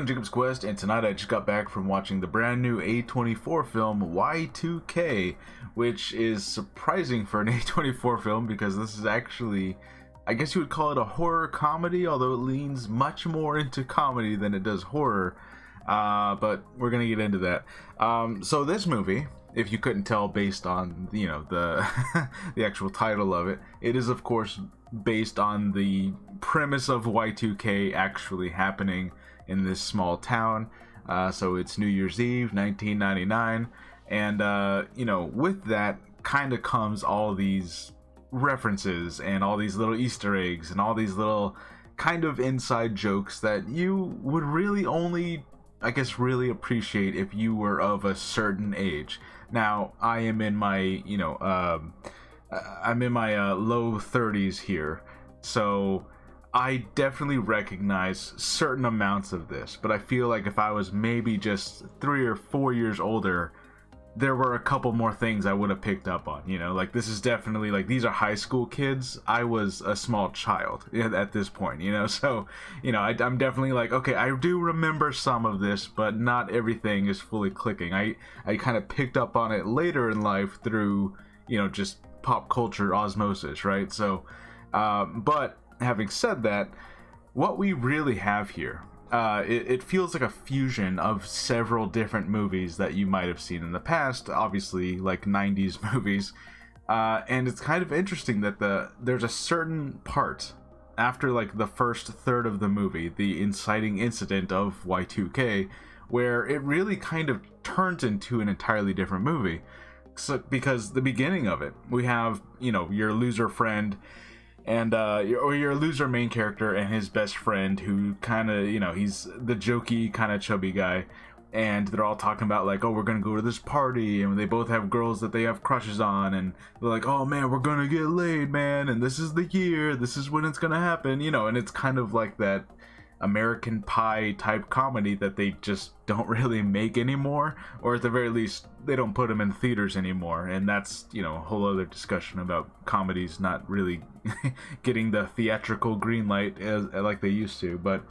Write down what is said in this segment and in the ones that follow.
I'm Jacob's Quest, and tonight I just got back from watching the brand new A24 film Y2K, which is surprising for an A24 film because this is actually, I guess you would call it a horror comedy, although it leans much more into comedy than it does horror. But we're gonna get into that. So this movie, if you couldn't tell based on the the actual title of it, it is of course based on the premise of Y2K actually happening in this small town. So it's New Year's Eve 1999, and with that kind of comes all these references and all these little Easter eggs and all these little kind of inside jokes that you would really only, I guess, really appreciate if you were of a certain age. Now, I am in my, I'm in my low 30s here, so I definitely recognize certain amounts of this, but I feel like if I was maybe just 3 or 4 years older, there were a couple more things I would have picked up on, like this is definitely, like, these are high school kids. I was a small child at this point, so, I'm definitely like, okay, I do remember some of this, but not everything is fully clicking. I kind of picked up on it later in life through, just pop culture osmosis, right? So, but having said that, what we really have here, it feels like a fusion of several different movies that you might have seen in the past, obviously like 90s movies, and it's kind of interesting that there's a certain part after like the first third of the movie, the inciting incident of Y2K, where it really kind of turns into an entirely different movie. So, because the beginning of it, we have, your loser friend and your loser main character and his best friend, who kind of, he's the jokey kind of chubby guy, and they're all talking about like, oh, we're gonna go to this party, and they both have girls that they have crushes on, and they're like, oh man, we're gonna get laid, man, and this is the year, this is when it's gonna happen, and it's kind of like that American Pie type comedy that they just don't really make anymore, or at the very least they don't put them in theaters anymore, and that's a whole other discussion about comedies not really getting the theatrical green light like they used to. But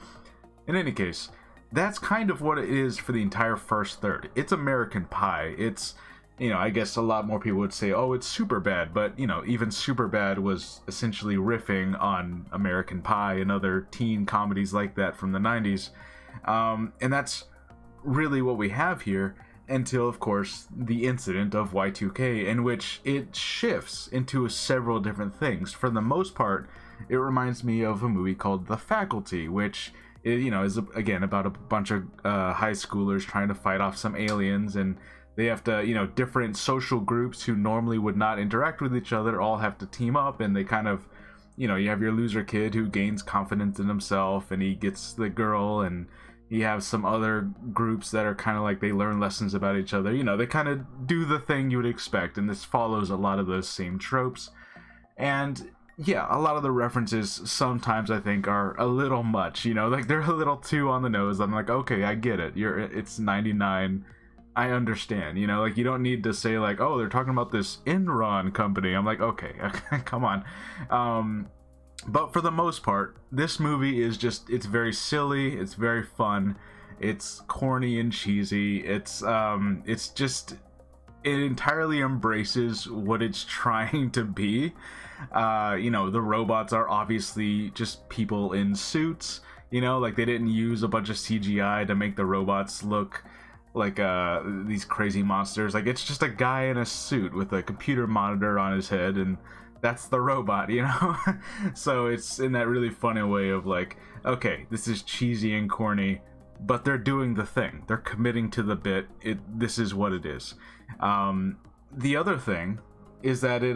in any case, that's kind of what it is for the entire first third. It's American Pie. It's, I guess a lot more people would say, oh, it's Superbad, but, even Superbad was essentially riffing on American Pie and other teen comedies like that from the 90s. And that's really what we have here until, of course, the incident of Y2K, in which it shifts into several different things. For the most part, it reminds me of a movie called The Faculty, which is, again, about a bunch of high schoolers trying to fight off some aliens, and they have to, different social groups who normally would not interact with each other all have to team up, and they kind of, you have your loser kid who gains confidence in himself and he gets the girl, and you have some other groups that are kind of like they learn lessons about each other. They kind of do the thing you would expect, and this follows a lot of those same tropes. And yeah, a lot of the references sometimes I think are a little much, like they're a little too on the nose. I'm like, okay, I get it. It's 99. I understand, like you don't need to say like, oh, they're talking about this Enron company. I'm like, okay, come on. But for the most part, this movie is just, it's very silly, it's very fun, it's corny and cheesy, it's just, it entirely embraces what it's trying to be. The robots are obviously just people in suits, like they didn't use a bunch of CGI to make the robots look like these crazy monsters. Like, it's just a guy in a suit with a computer monitor on his head, and that's the robot, So it's in that really funny way of like, okay, this is cheesy and corny, but they're doing the thing. They're committing to the bit. This is what it is. The other thing is that it,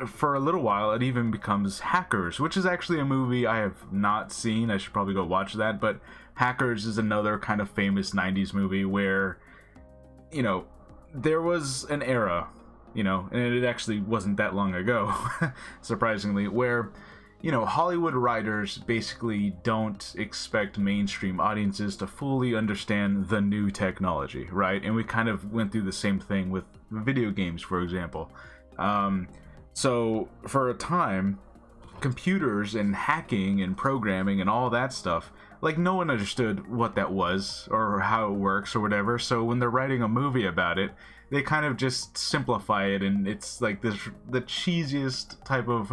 for a little while, it even becomes Hackers, which is actually a movie I have not seen. I should probably go watch that, but Hackers is another kind of famous 90s movie where, there was an era, and it actually wasn't that long ago, surprisingly, where, Hollywood writers basically don't expect mainstream audiences to fully understand the new technology, right? And we kind of went through the same thing with video games, for example. So for a time, computers and hacking and programming and all that stuff like no one understood what that was or how it works or whatever. So when they're writing a movie about it, they kind of just simplify it, and it's like the cheesiest type of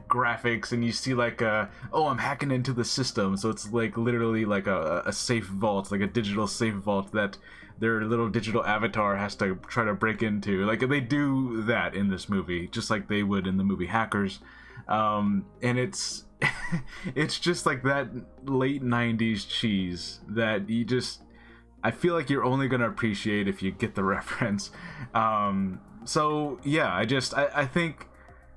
graphics, and you see like oh, I'm hacking into the system, so it's like literally like a safe vault, like a digital safe vault that their little digital avatar has to try to break into. Like they do that in this movie, just like they would in the movie Hackers. And it's it's just like that late 90s cheese that you just, I feel like you're only gonna appreciate if you get the reference. So yeah, I think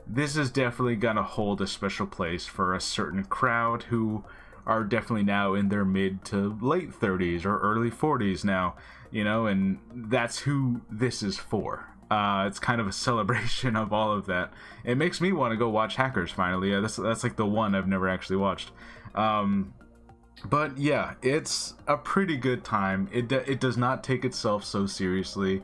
this is definitely gonna hold a special place for a certain crowd who are definitely now in their mid to late 30s or early 40s now, you know, and that's who this is for. It's kind of a celebration of all of that. It makes me want to go watch Hackers finally. Yeah, that's like the one I've never actually watched. But yeah, it's a pretty good time. It does not take itself so seriously.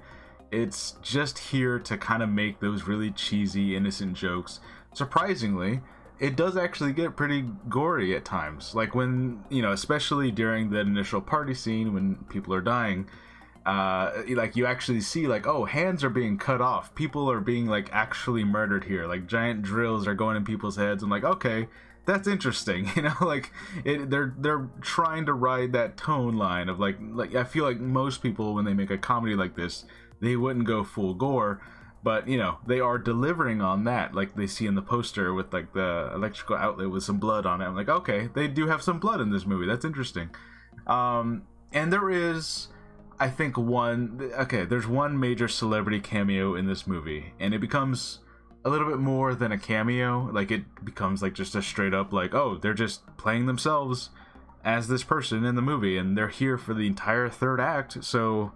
It's just here to kind of make those really cheesy, innocent jokes. Surprisingly, it does actually get pretty gory at times. Like when, you know, especially during the initial party scene when people are dying, like you actually see like, oh, hands are being cut off. People are being like actually murdered here. Like giant drills are going in people's heads. I'm like, okay, that's interesting, you know, like they're trying to ride that tone line of like I feel like most people when they make a comedy like this, they wouldn't go full gore, but you know, they are delivering on that, like they see in the poster with like the electrical outlet with some blood on it. I'm like, okay, they do have some blood in this movie. That's interesting. And there is, I think there's one major celebrity cameo in this movie, and it becomes a little bit more than a cameo. Like it becomes like just a straight up like, oh, they're just playing themselves as this person in the movie, and they're here for the entire third act. So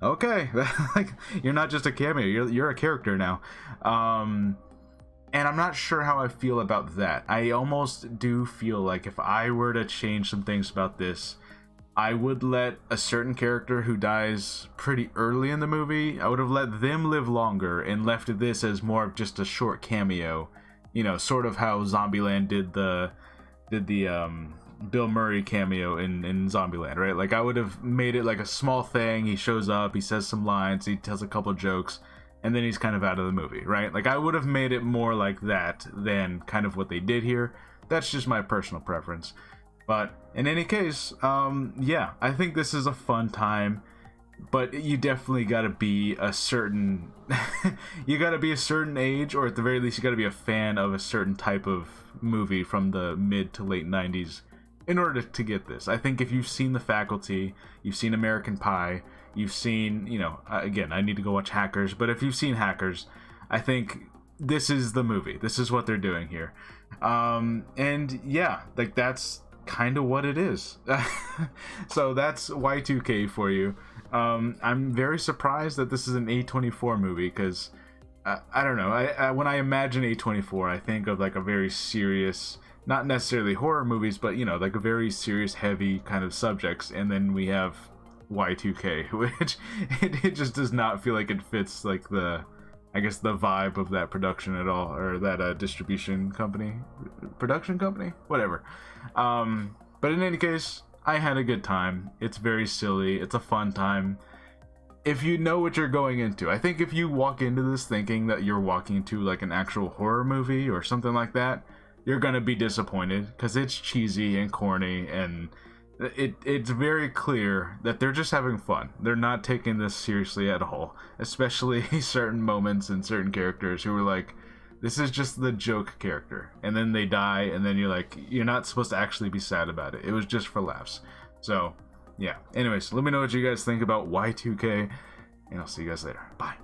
okay, like you're not just a cameo, you're a character now. And I'm not sure how I feel about that. I almost do feel like if I were to change some things about this, I would let a certain character who dies pretty early in the movie, I would have let them live longer and left this as more of just a short cameo. You know, sort of how Zombieland did the Bill Murray cameo in Zombieland, right? Like I would have made it like a small thing. He shows up, he says some lines, he tells a couple jokes, and then he's kind of out of the movie, right? Like I would have made it more like that than kind of what they did here. That's just my personal preference. But in any case, yeah, I think this is a fun time, but you definitely got to be a certain you got to be a certain age, or at the very least you got to be a fan of a certain type of movie from the mid to late 90s in order to get this. I think if you've seen The Faculty, you've seen American Pie, you've seen, you know, again, I need to go watch Hackers, but if you've seen Hackers, I think this is the movie. This is what they're doing here. And yeah, like that's kind of what it is. So that's Y2K for you. I'm very surprised that this is an A24 movie, because I don't know, I when I imagine A24, I think of like a very serious, not necessarily horror movies, but you know, like a very serious, heavy kind of subjects, and then we have Y2K, which it just does not feel like it fits like the, I guess, the vibe of that production at all, or that production company, whatever. But in any case, I had a good time. It's very silly. It's a fun time. If you know what you're going into, I think if you walk into this thinking that you're walking into like an actual horror movie or something like that, you're gonna be disappointed, because it's cheesy and corny, and it's very clear that they're just having fun. They're not taking this seriously at all, especially certain moments and certain characters who are like, this is just the joke character, and then they die, and then you're like, you're not supposed to actually be sad about it. It was just for laughs. So yeah, anyways, let me know what you guys think about Y2K, and I'll see you guys later. Bye.